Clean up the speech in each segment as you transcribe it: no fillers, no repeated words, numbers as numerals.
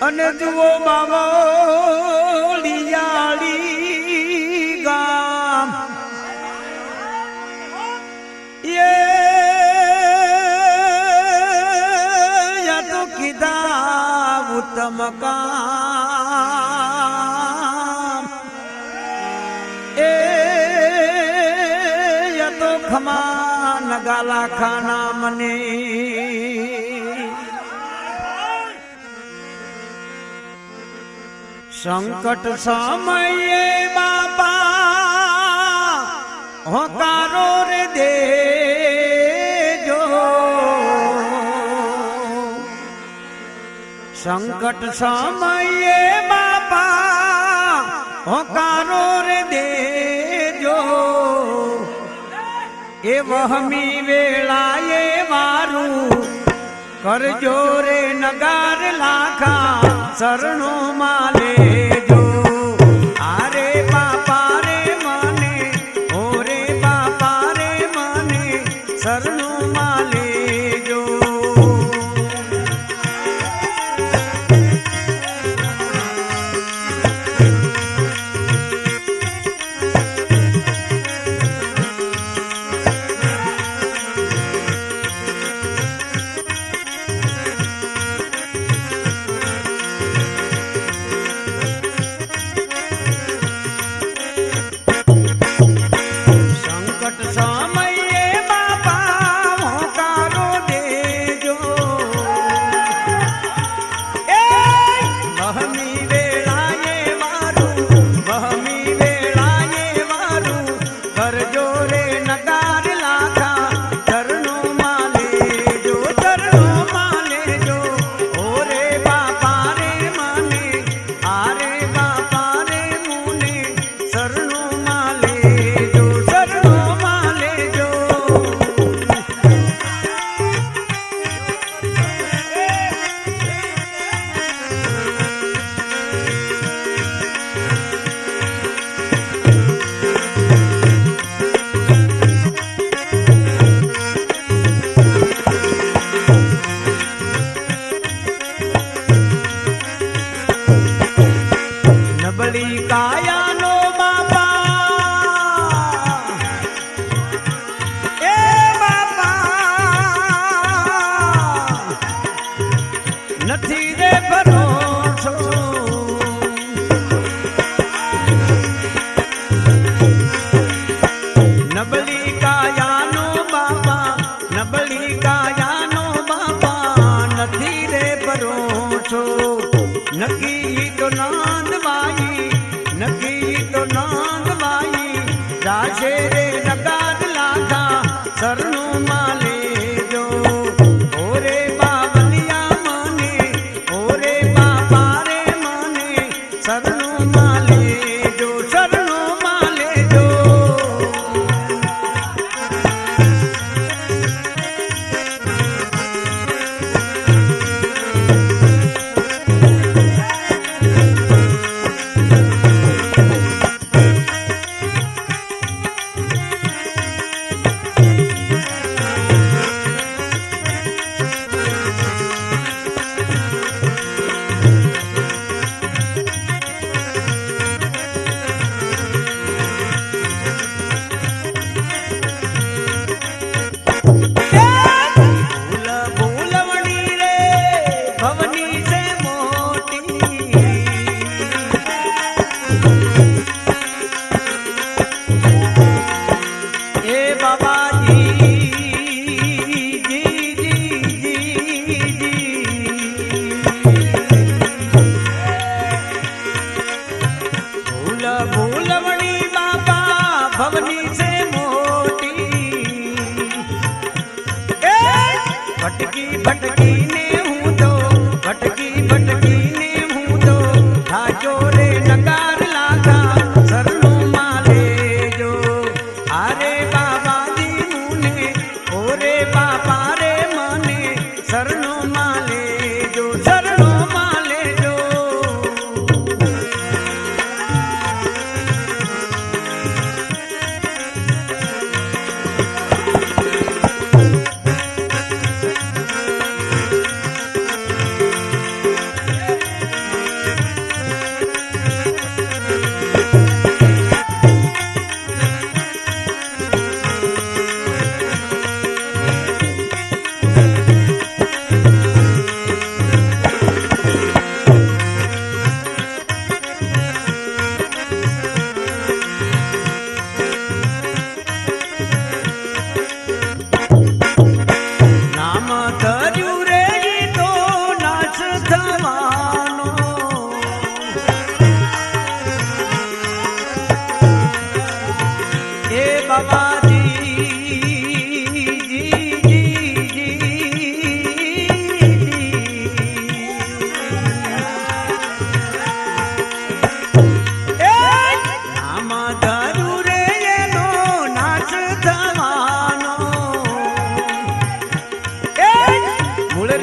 અને જુઓ બાવળિયાળી ગામ એ તો કીધા ઉત્તમ કામ એ તો ખમા નગાલા ખાના મને સંકટ સમયે બાપા હોકારો રે દેજો સંકટ સમયે બાપા હોકારો રે દેજો એ વહમી વેળાએ મારું કરજો રે નગાર લાખા શરણો માં લેજો આરે બાપા રે મને ઓરે બાપા રે મને શરણો માં લેજો કાયાનો બાપા એ બાપા નથી રે ભરોસો નબળી કાયાનો બાપા નબળી કાયાનો બાપા નથી રે ભરોસો નકી તો નાંદવાઈ નકી તો નાંદવાઈ રાશે રે નગાર લાખા શરણો માં લેજો ઓરે બાવલિયા મને ઓરે બાપા રે મને શરણો માં લેજો શરણો માં લેજો भटकी भटकी ने हूँ तो भटकी भटकी ने हूँ तो ढाचो रे नगार लागा शरणो मां लेजो आरे बाबा जी मुने ओरे बाबा रे मने शरणो मां लेजो शरणो मां लेजो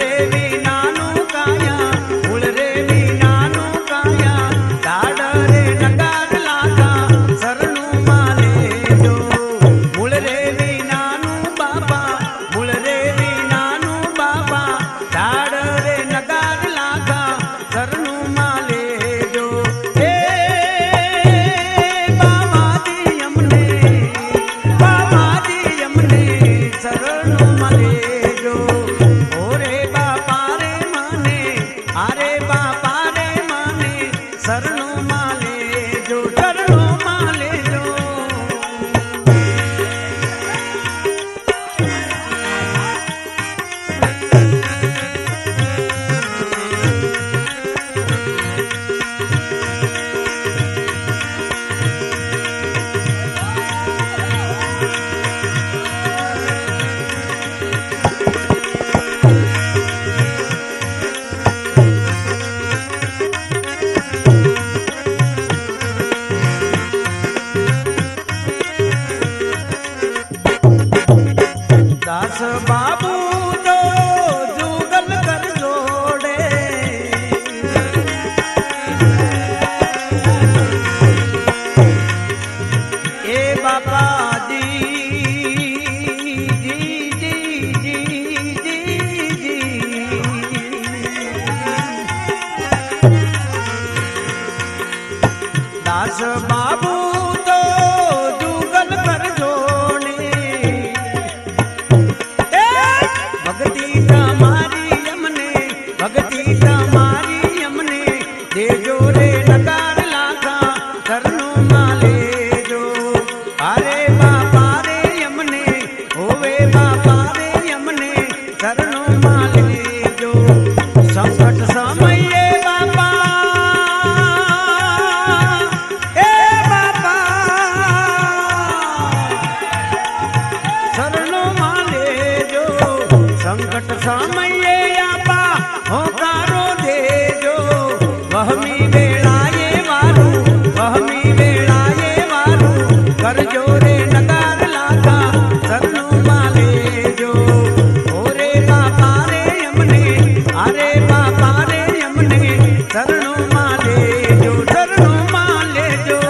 રે વિનાનું કાયા મૂળ રે વિનાનું કાયા ધાડ રે નગાર લાગા શરણું મારે જો મૂળ રે વિનાનું બાબા મૂળ રે વિનાનું બાબા ધાડ રે નગાર લાગા શરણું મારે જો હે બાબાજી અમને શરણું મારે જો ઓરે બાપા રે મને અરે બાપા રે મને શરણું મારે જો શરણું મારે જો દાસ બાબુ તો જુગલ કર જોડે એ બાપાજી દાસ બાબુ તો જુગલ કર જોડે ભક્તિ તમારી અમને દેજો રે નકાર લાખા શરણું માલે જો અરે બાપા રે અમને હોવે બાપા રે અમને શરણું માલે જો સંકટ સમયે બાપા એ બાપા શરણું માલે જો સંકટ સમયે આપા હોકારો દેજો વહમી વેળાએ વારું કરજો રે નગાર લાગા શરણું માલે જો ઓરે બાપા રે અમને અરે બાપા રે અમને શરણું માલે જો શરણું માલે જો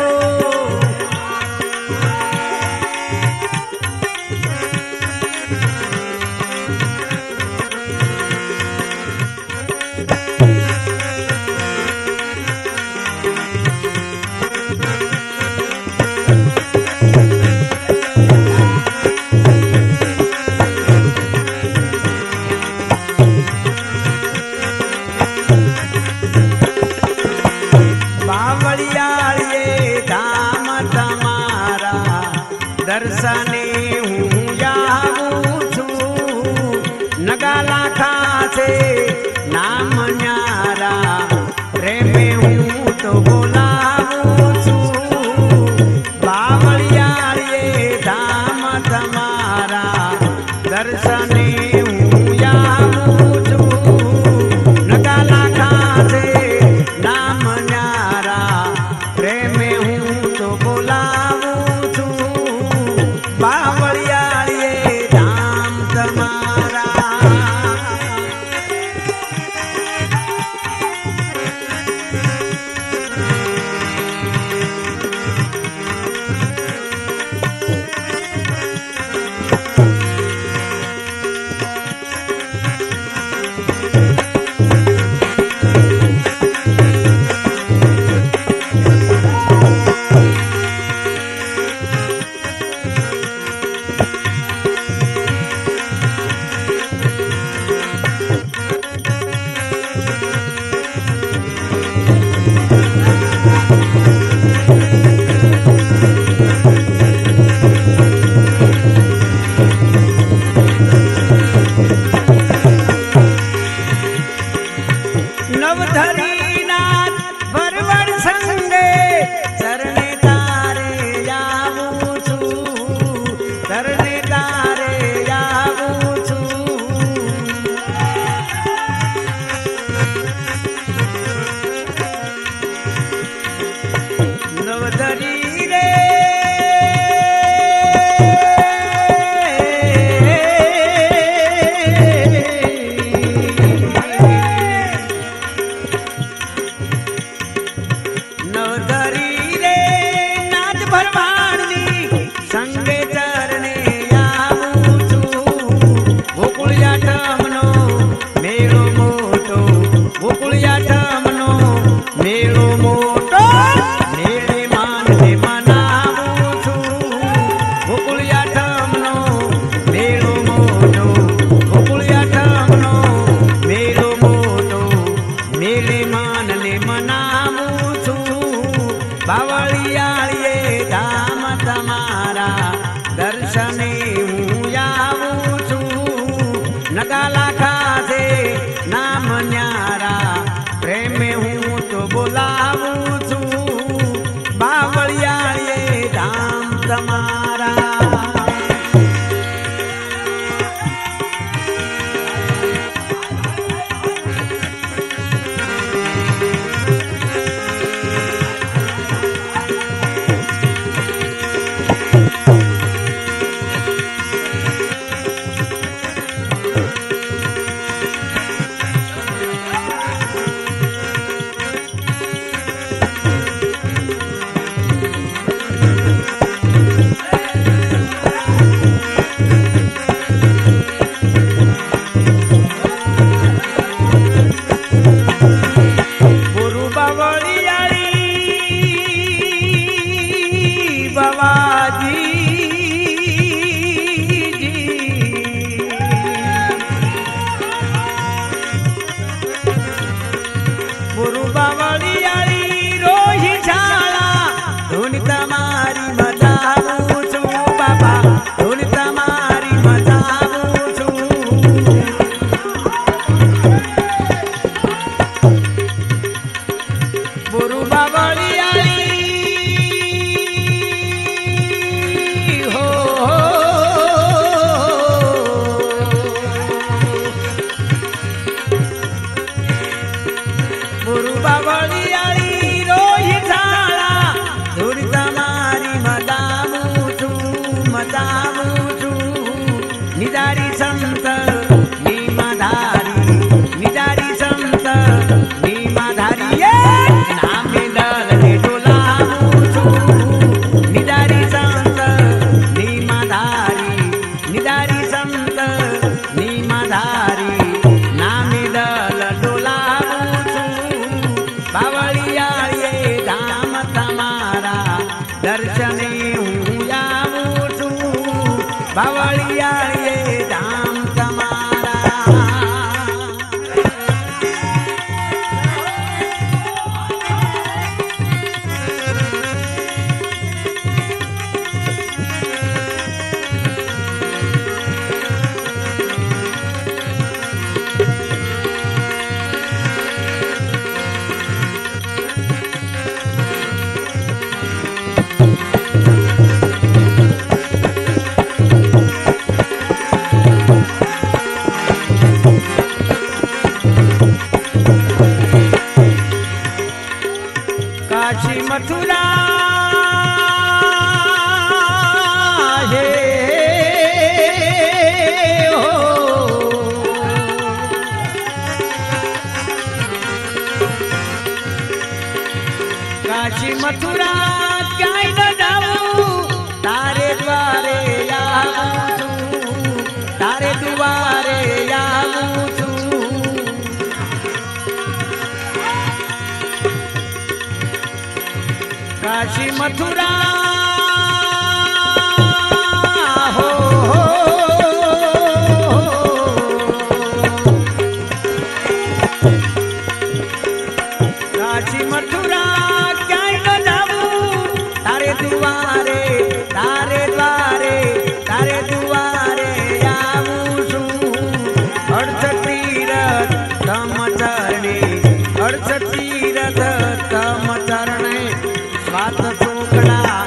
બાવળિયાળીએ ધામ તમારા દર્શને હું આવું છું નગાલા ખાસે નામ ન્યારા પ્રેમે હું તો બોલાવું છું બાવળિયાળીએ ધામ તમારા દર્શને હું આવું છું નગાલા ખાસે નામ ન્યારા પ્રેમે હું તો બોલાવું છું બાવળિયાળીએ ધામ તમારા ઠમનો મેળો મોટો ગોકુળિયા ઠમનો મેળો મોટો મેળે માનને મનાવું છું ગોકુળિયા ઠમનો મેળો મોટો ગોકુળિયા ઠમનો મેળો મોટો મેળે માનને મનાવું છું બાવળિયાળીએ ધામ તમારા દર્શને હું આવું છું નગાલા ખાધે નામ ન્યારા પ્રેમે હું તો બોલાવું છું બાવળિયાળીએ ધામ તમારા નિદારી સંત નીમાધારી નિદારી સંત નીમાધારી નામે દલને ડોલાવું છું નિદારી સંત નીમાધારી નિદારી સંત નીમાધારી નામે દલ ડોલાવું છું બાવળિયાળીએ ધામ તમારા દર્શને હું આવું છું બાવળિયાળીએ ધામ તમારા કાશી મથુરા હે કાશી મથુરા ક્યાંય ન જાઉં તારે દ્વારે આવું છું તારે દ્વારે આવું છું કાશી મથુરા હો કાશી મથુરા ક્યાંય ન જાઉં તારે દ્વારે તારે દ્વારે તારે દ્વારે આવું છું 68 તીરથ તમ ચરણે 68 તીરથ તમ ચરણે સ્વાત ચોકડા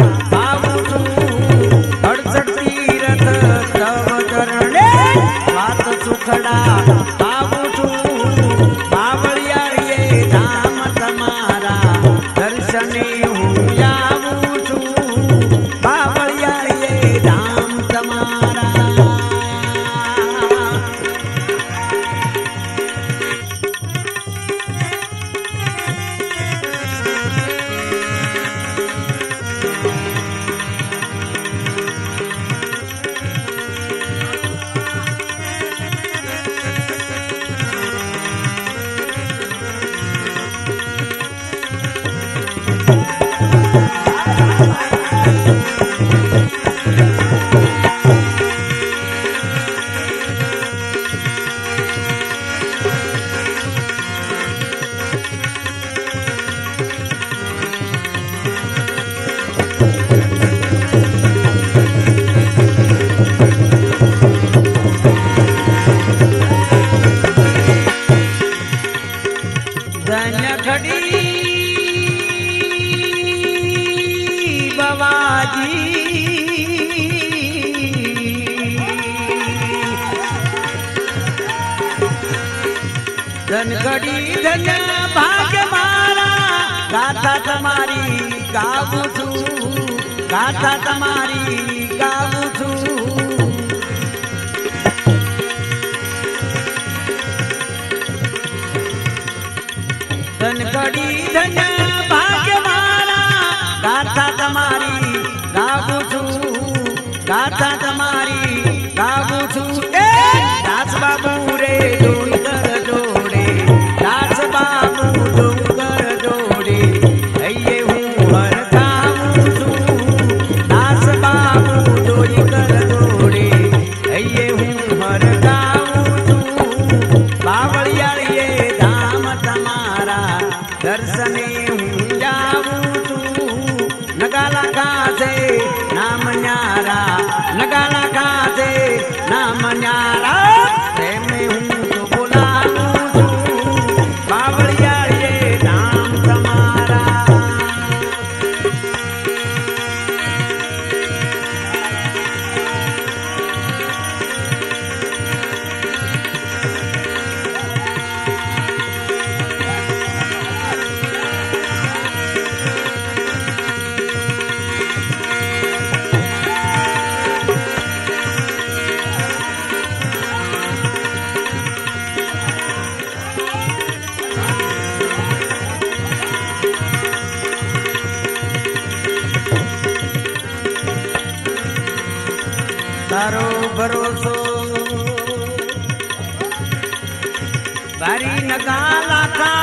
ધનગડી ધન્ય ભાગ્ય મારા ગાથા તમારી ગાવું છું ગાથા તમારી ગાવું છું ધનગડી ધન્ય ભાગ્ય મારા ગાથા તમારી ગાવું છું ગાથા તમારી ગાવું છું એ દાસ બાબુ રે ડુંગર જોડે દાસ બાબુ ડુંગર જોડે હૈયે હું હર ગાવું છું દાસ બાબુ ડુંગર જોડે હૈયે હું હર ગાવું છું બાવળિયાળીએ ધામ તમારા દર્શને હું જાવું છું નગાલા ગાજે નામ ન્યારા નગાલા ગાજે નામ ન્યારા પ્રેમે હું તો બોલાવું છું બાવળિયાળીએ નામ તમારા તારો ભરોસો બારી નગાલા કા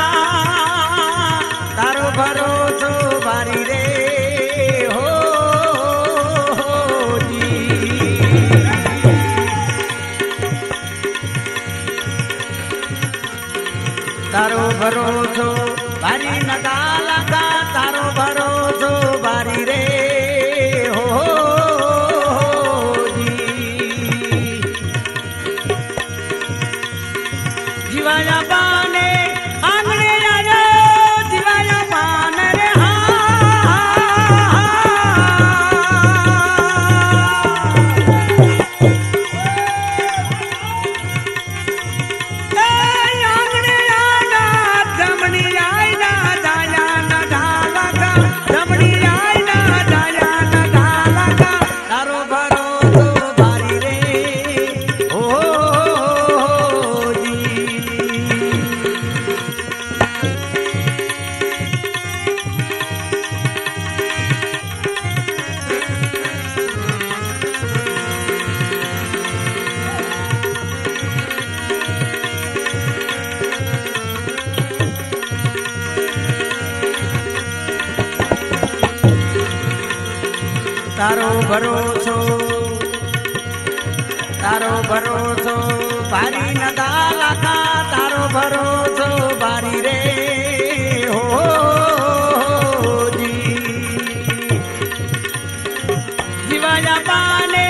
તારો ભરોસો બારી રે હો તારો ભરોસો બારી નગાલા કા તારો ભરોસો બારી રે જીવાયા બાને આંગણે આવ્યો જીવાયા બાન રે આંગણે આના જમણી આયના જાયા ના ઢાલકા જમણી આયના જાયા ના ઢાલકા તારો ભરોસો બારી રે ઓ તારો ભરોસો બારી નગાલા કા તારો ભરોસો બારી રે હો જીવાયા બાને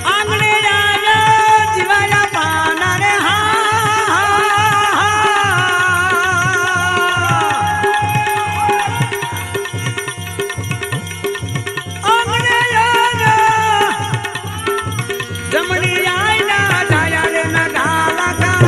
આંગણે આવ્યો જીવાયા બાન રે જમણી આયના જાયા રે ના ઢાલકા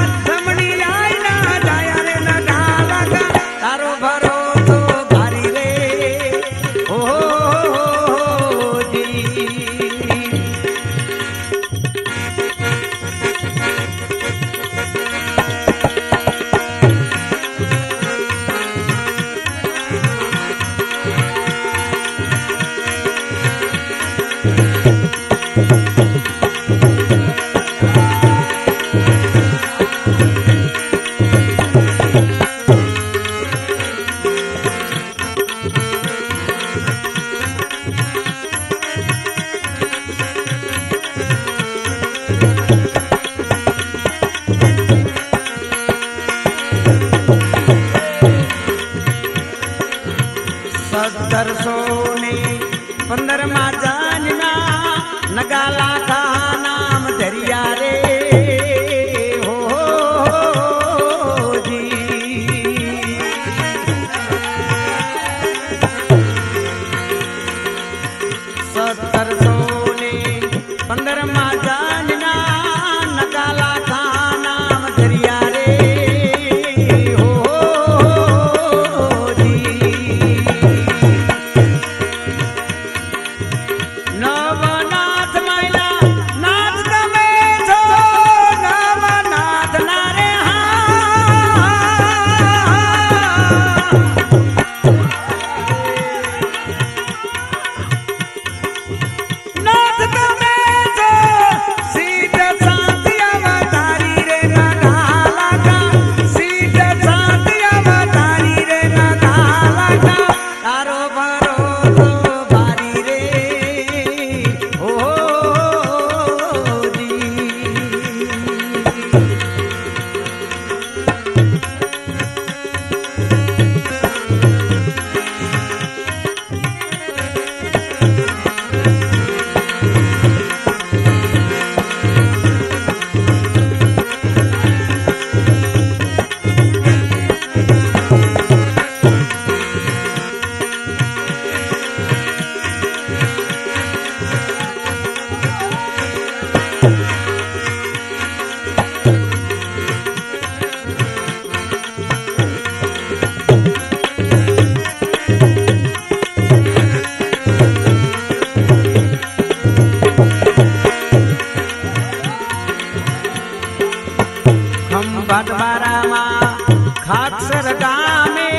ભાદબારામાં ખાકસર ગામે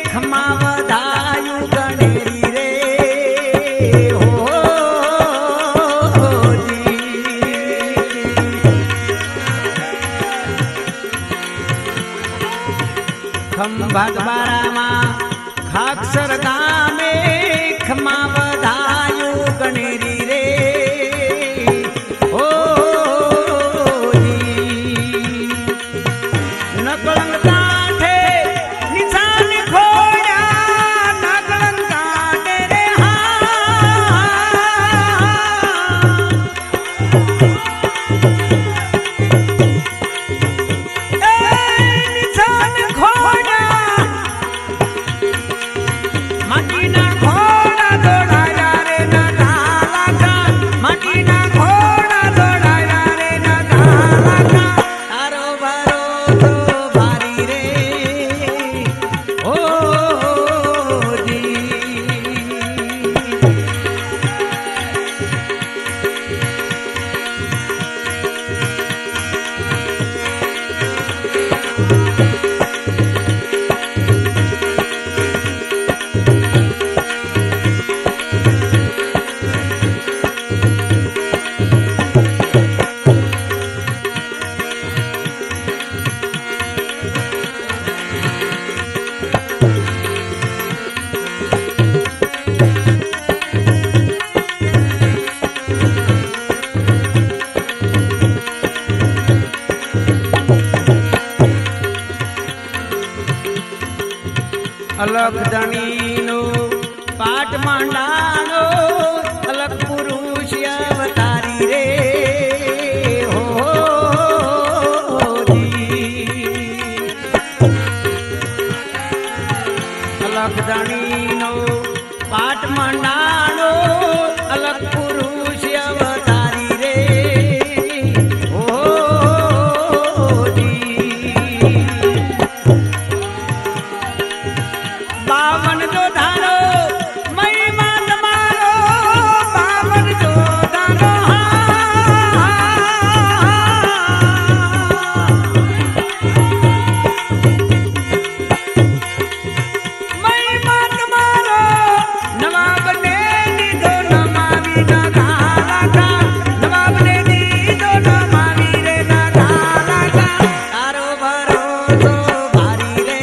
ખમા વધાયું ગણેરી રે ભાદબારામાં ખાકસર ગામે ખમા વધાયું ગણેરી રે ઓ નકળંગ કાંઠે નિશાન ખોડ્યા નકળંગ કાંઠે રે અલખ ધણીનો પાટ માંડાનો અલખ પુરુષ અવતારી રે અલખ ધણીનો પાટ માંડાનો અલખ પુરુષ અવતારી રે બાવન જો ધારો મહિમા તમારો બાવન જો ધારો મહિમા તમારો નવાબને દીધો નમાવી ના ગાલા નવાબને દીધો નમાવી રે ના ગાલા તારો ભરોસો ભારી રે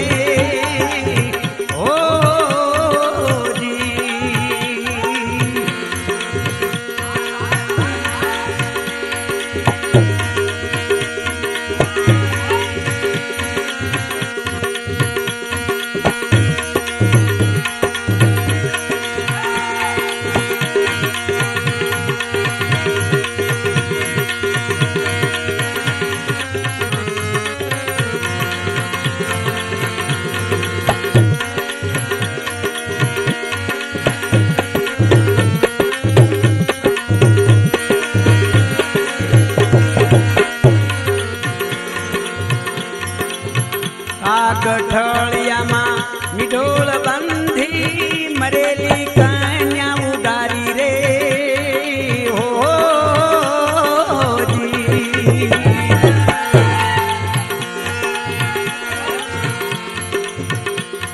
ગઠળિયામાં નિઢોળ બંધી મરેલી કન્યા ઉડારી રે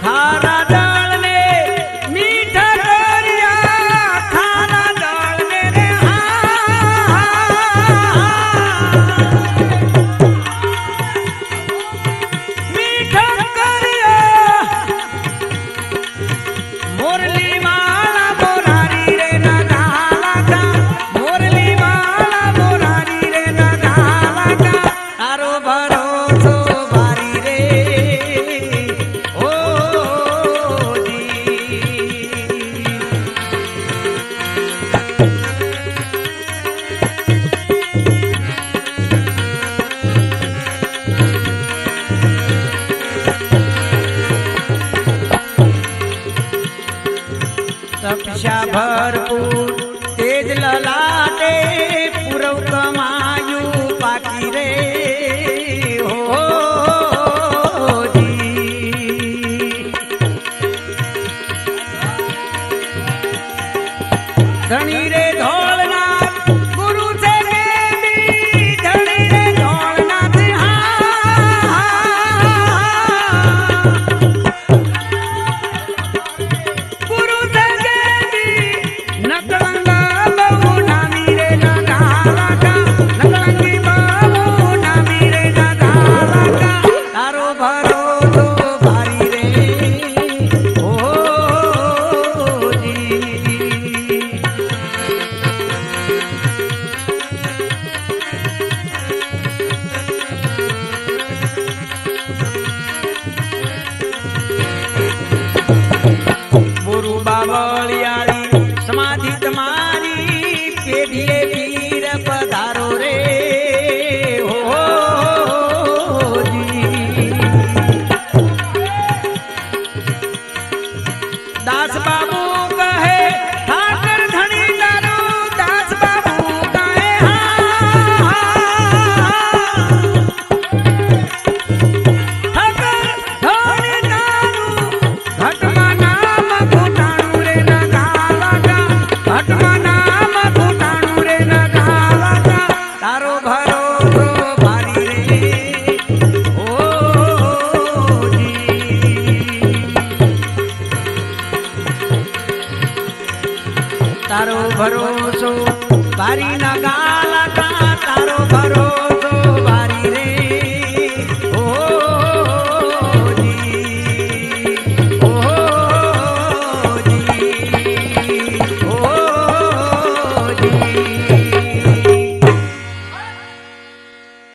ખારા દળને મીઠા દરિયા ખારા દળને રે મોરલી માળા મોરારી રે ના ગાલા મોરલી માળા મોરારી રે ના ગાલા તારો ભરોસો ભારી રે ઓ તપસ્યા ભરપૂર તેજ લલાટે પૂરવ કમાયું પાકી રે ધણી રે ધોળનાથ ગુરુ છે ધણી રે ધોળનાથ હા તારો ભરોસો બારી ના ગાલા કા તારો ભરોસો